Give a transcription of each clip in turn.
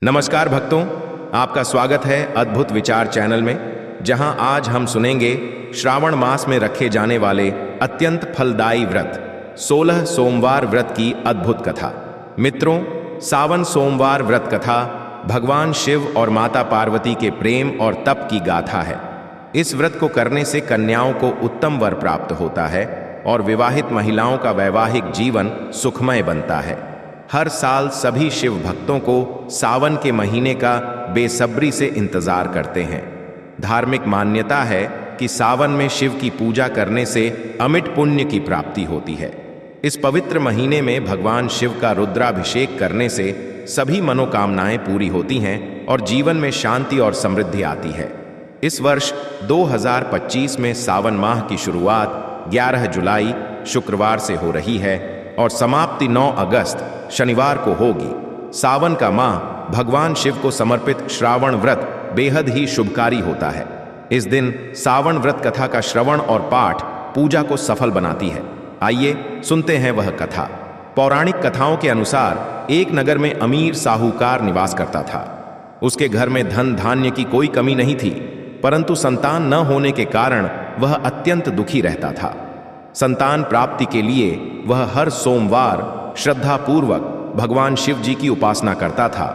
नमस्कार भक्तों, आपका स्वागत है अद्भुत विचार चैनल में, जहां आज हम सुनेंगे श्रावण मास में रखे जाने वाले अत्यंत फलदायी व्रत 16 सोमवार व्रत की अद्भुत कथा। मित्रों, सावन सोमवार व्रत कथा भगवान शिव और माता पार्वती के प्रेम और तप की गाथा है। इस व्रत को करने से कन्याओं को उत्तम वर प्राप्त होता है और विवाहित महिलाओं का वैवाहिक जीवन सुखमय बनता है। हर साल सभी शिव भक्तों को सावन के महीने का बेसब्री से इंतजार करते हैं। धार्मिक मान्यता है कि सावन में शिव की पूजा करने से अमिट पुण्य की प्राप्ति होती है। इस पवित्र महीने में भगवान शिव का रुद्राभिषेक करने से सभी मनोकामनाएं पूरी होती हैं और जीवन में शांति और समृद्धि आती है। इस वर्ष 2025 में सावन माह की शुरुआत 11 जुलाई शुक्रवार से हो रही है और समाप्ति 9 अगस्त शनिवार को होगी। सावन का माह भगवान शिव को समर्पित श्रावण व्रत बेहद ही शुभकारी होता है। इस दिन सावन व्रत कथा का श्रवण और पाठ पूजा को सफल बनाती है। आइए सुनते हैं वह कथा। पौराणिक कथाओं के अनुसार एक नगर में अमीर साहूकार निवास करता था। उसके घर में धन धान्य की कोई कमी नहीं थी, परंतु संतान न होने के कारण वह अत्यंत दुखी रहता था। संतान प्राप्ति के लिए वह हर सोमवार श्रद्धापूर्वक भगवान शिव जी की उपासना करता था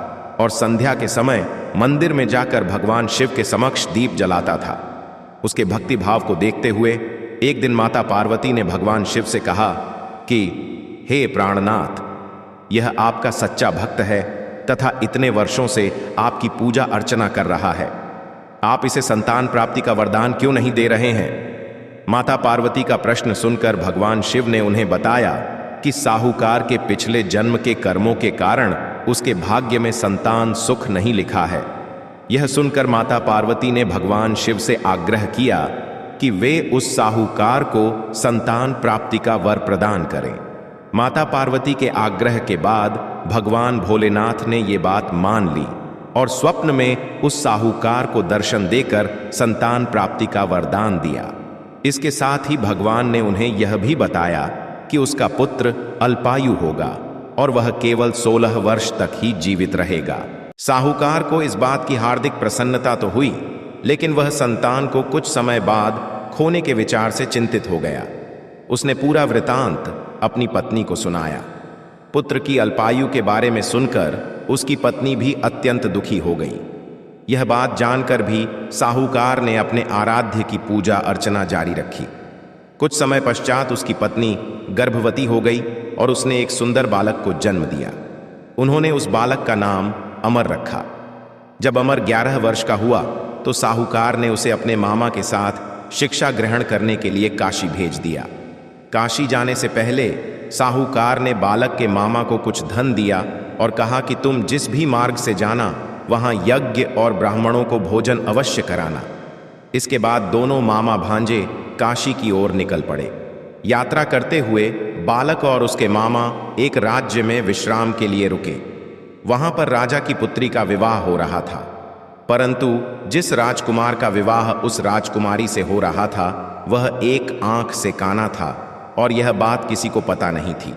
और संध्या के समय मंदिर में जाकर भगवान शिव के समक्ष दीप जलाता था। उसके भक्ति भाव को देखते हुए एक दिन माता पार्वती ने भगवान शिव से कहा कि हे प्राणनाथ, यह आपका सच्चा भक्त है तथा इतने वर्षों से आपकी पूजा अर्चना कर रहा है। आप इसे संतान प्राप्ति का वरदान क्यों नहीं दे रहे हैं? माता पार्वती का प्रश्न सुनकर भगवान शिव ने उन्हें बताया कि साहूकार के पिछले जन्म के कर्मों के कारण उसके भाग्य में संतान सुख नहीं लिखा है। यह सुनकर माता पार्वती ने भगवान शिव से आग्रह किया कि वे उस साहूकार को संतान प्राप्ति का वर प्रदान करें। माता पार्वती के आग्रह के बाद भगवान भोलेनाथ ने ये बात मान ली और स्वप्न में उस साहूकार को दर्शन देकर संतान प्राप्ति का वरदान दिया। इसके साथ ही भगवान ने उन्हें यह भी बताया कि उसका पुत्र अल्पायु होगा और वह केवल 16 वर्ष तक ही जीवित रहेगा। साहूकार को इस बात की हार्दिक प्रसन्नता तो हुई, लेकिन वह संतान को कुछ समय बाद खोने के विचार से चिंतित हो गया। उसने पूरा वृतांत अपनी पत्नी को सुनाया। पुत्र की अल्पायु के बारे में सुनकर उसकी पत्नी भी अत्यंत दुखी हो गई। यह बात जानकर भी साहूकार ने अपने आराध्य की पूजा अर्चना जारी रखी। कुछ समय पश्चात उसकी पत्नी गर्भवती हो गई और उसने एक सुंदर बालक को जन्म दिया। उन्होंने उस बालक का नाम अमर रखा। जब अमर 11 वर्ष का हुआ तो साहूकार ने उसे अपने मामा के साथ शिक्षा ग्रहण करने के लिए काशी भेज दिया। काशी जाने से पहले साहूकार ने बालक के मामा को कुछ धन दिया और कहा कि तुम जिस भी मार्ग से जाना वहां यज्ञ और ब्राह्मणों को भोजन अवश्य कराना। इसके बाद दोनों मामा भांजे काशी की ओर निकल पड़े। यात्रा करते हुए बालक और उसके मामा एक राज्य में विश्राम के लिए रुके। वहां पर राजा की पुत्री का विवाह हो रहा था, परंतु जिस राजकुमार का विवाह उस राजकुमारी से हो रहा था वह एक आंख से काना था और यह बात किसी को पता नहीं थी।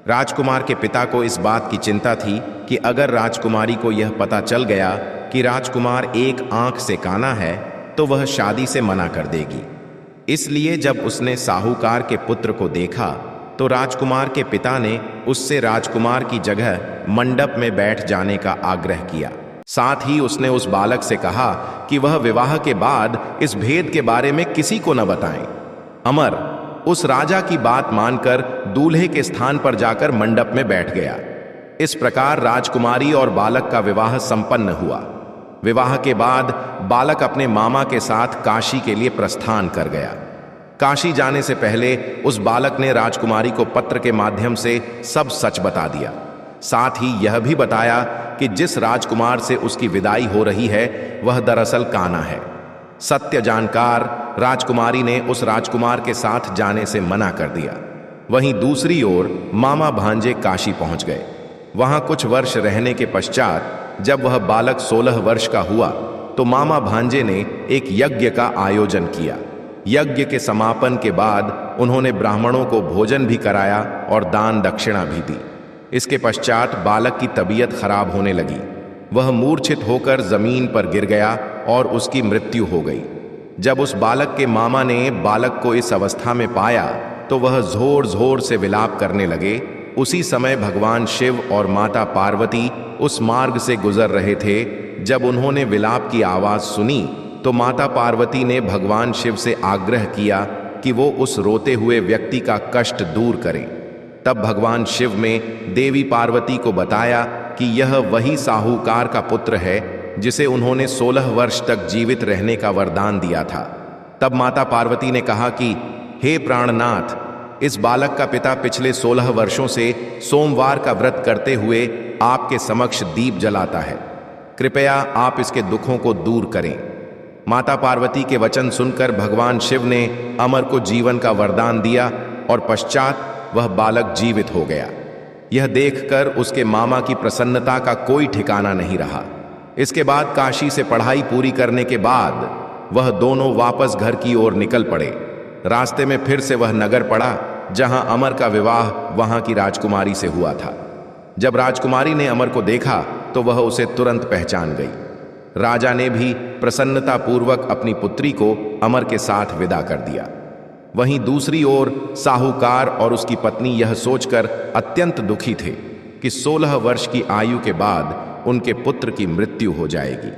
राजकुमार के पिता को इस बात की चिंता थी कि अगर राजकुमारी को यह पता चल गया कि राजकुमार एक आंख से काना है तो वह शादी से मना कर देगी। इसलिए जब उसने साहूकार के पुत्र को देखा तो राजकुमार के पिता ने उससे राजकुमार की जगह मंडप में बैठ जाने का आग्रह किया। साथ ही उसने उस बालक से कहा कि वह विवाह के बाद इस भेद के बारे में किसी को न बताएं। अमर उस राजा की बात मानकर दूल्हे के स्थान पर जाकर मंडप में बैठ गया। इस प्रकार राजकुमारी और बालक का विवाह संपन्न हुआ। विवाह के बाद बालक अपने मामा के साथ काशी के लिए प्रस्थान कर गया। काशी जाने से पहले उस बालक ने राजकुमारी को पत्र के माध्यम से सब सच बता दिया। साथ ही यह भी बताया कि जिस राजकुमार से उसकी विदाई हो रही है वह दरअसल काना है। सत्य जानकार राजकुमारी ने उस राजकुमार के साथ जाने से मना कर दिया। वहीं दूसरी ओर मामा भांजे काशी पहुंच गए। वहां कुछ वर्ष रहने के पश्चात जब वह बालक 16 वर्ष का हुआ तो मामा भांजे ने एक यज्ञ का आयोजन किया। यज्ञ के समापन के बाद उन्होंने ब्राह्मणों को भोजन भी कराया और दान दक्षिणा भी दी। इसके पश्चात बालक की तबीयत खराब होने लगी। वह मूर्छित होकर जमीन पर गिर गया और उसकी मृत्यु हो गई। जब उस बालक के मामा ने बालक को इस अवस्था में पाया तो वह जोर जोर से विलाप करने लगे। उसी समय भगवान शिव और माता पार्वती उस मार्ग से गुजर रहे थे। जब उन्होंने विलाप की आवाज सुनी तो माता पार्वती ने भगवान शिव से आग्रह किया कि वो उस रोते हुए व्यक्ति का कष्ट दूर करें। तब भगवान शिव में देवी पार्वती को बताया कि यह वही साहूकार का पुत्र है जिसे उन्होंने 16 वर्ष तक जीवित रहने का वरदान दिया था। तब माता पार्वती ने कहा कि हे प्राणनाथ, इस बालक का पिता पिछले 16 वर्षों से सोमवार का व्रत करते हुए आपके समक्ष दीप जलाता है। कृपया आप इसके दुखों को दूर करें। माता पार्वती के वचन सुनकर भगवान शिव ने अमर को जीवन का वरदान दिया और पश्चात वह बालक जीवित हो गया। यह देखकर उसके मामा की प्रसन्नता का कोई ठिकाना नहीं रहा। इसके बाद काशी से पढ़ाई पूरी करने के बाद वह दोनों वापस घर की ओर निकल पड़े। रास्ते में फिर से वह नगर पड़ा जहां अमर का विवाह वहां की राजकुमारी से हुआ था। जब राजकुमारी ने अमर को देखा तो वह उसे तुरंत पहचान गई। राजा ने भी प्रसन्नतापूर्वक अपनी पुत्री को अमर के साथ विदा कर दिया। वहीं दूसरी ओर साहूकार और उसकी पत्नी यह सोचकर अत्यंत दुखी थे कि 16 वर्ष की आयु के बाद उनके पुत्र की मृत्यु हो जाएगी।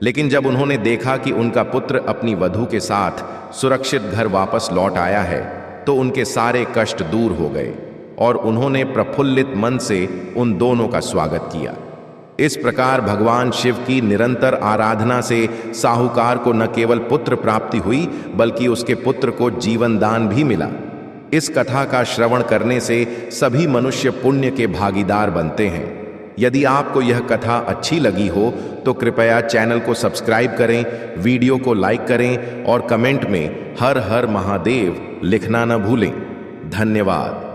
लेकिन जब उन्होंने देखा कि उनका पुत्र अपनी वधू के साथ सुरक्षित घर वापस लौट आया है तो उनके सारे कष्ट दूर हो गए और उन्होंने प्रफुल्लित मन से उन दोनों का स्वागत किया। इस प्रकार भगवान शिव की निरंतर आराधना से साहूकार को न केवल पुत्र प्राप्ति हुई बल्कि उसके पुत्र को जीवन दान भी मिला। इस कथा का श्रवण करने से सभी मनुष्य पुण्य के भागीदार बनते हैं। यदि आपको यह कथा अच्छी लगी हो तो कृपया चैनल को सब्सक्राइब करें, वीडियो को लाइक करें और कमेंट में हर हर महादेव लिखना न भूलें। धन्यवाद।